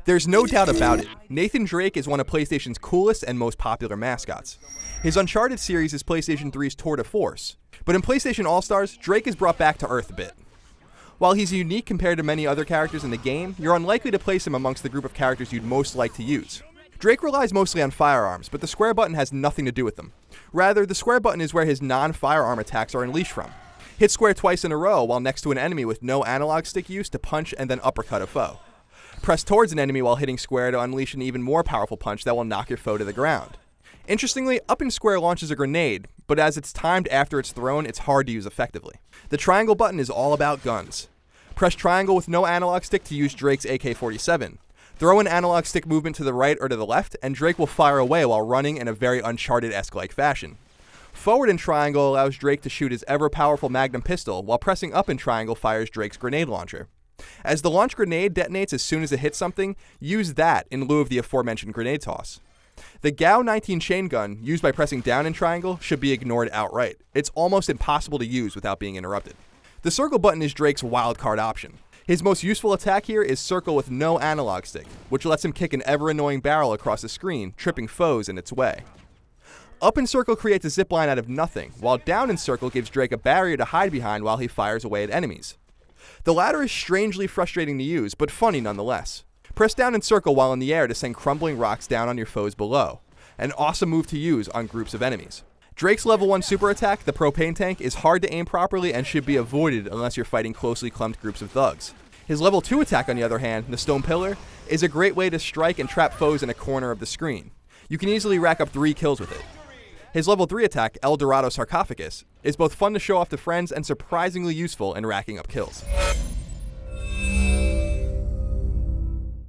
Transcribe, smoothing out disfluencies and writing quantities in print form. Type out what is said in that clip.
There's no doubt about it, Nathan Drake is one of PlayStation's coolest and most popular mascots. His Uncharted series is PlayStation 3's tour de force, but in PlayStation All-Stars, Drake is brought back to earth a bit. While he's unique compared to many other characters in the game, you're unlikely to place him amongst the group of characters you'd most like to use. Drake relies mostly on firearms, but the square button has nothing to do with them. Rather, the square button is where his non-firearm attacks are unleashed from. Hit square twice in a row while next to an enemy with no analog stick use to punch and then uppercut a foe. Press towards an enemy while hitting square to unleash an even more powerful punch that will knock your foe to the ground. Interestingly, up in square launches a grenade, but as it's timed after it's thrown, it's hard to use effectively. The triangle button is all about guns. Press triangle with no analog stick to use Drake's AK-47. Throw an analog stick movement to the right or to the left, and Drake will fire away while running in a very Uncharted-esque-like fashion. Forward in triangle allows Drake to shoot his ever-powerful Magnum pistol, while pressing up in triangle fires Drake's grenade launcher. As the launch grenade detonates as soon as it hits something, use that in lieu of the aforementioned grenade toss. The GAU-19 chain gun, used by pressing down in triangle, should be ignored outright. It's almost impossible to use without being interrupted. The circle button is Drake's wildcard option. His most useful attack here is circle with no analog stick, which lets him kick an ever-annoying barrel across the screen, tripping foes in its way. Up in circle creates a zipline out of nothing, while down in circle gives Drake a barrier to hide behind while he fires away at enemies. The latter is strangely frustrating to use, but funny nonetheless. Press down in circle while in the air to send crumbling rocks down on your foes below. An awesome move to use on groups of enemies. Drake's level 1 super attack, the propane tank, is hard to aim properly and should be avoided unless you're fighting closely clumped groups of thugs. His level 2 attack, on the other hand, the stone pillar, is a great way to strike and trap foes in a corner of the screen. You can easily rack up 3 kills with it. His level 3 attack, DORADO SARCOPHAGUS, is both fun to show off to friends and surprisingly useful in racking up kills.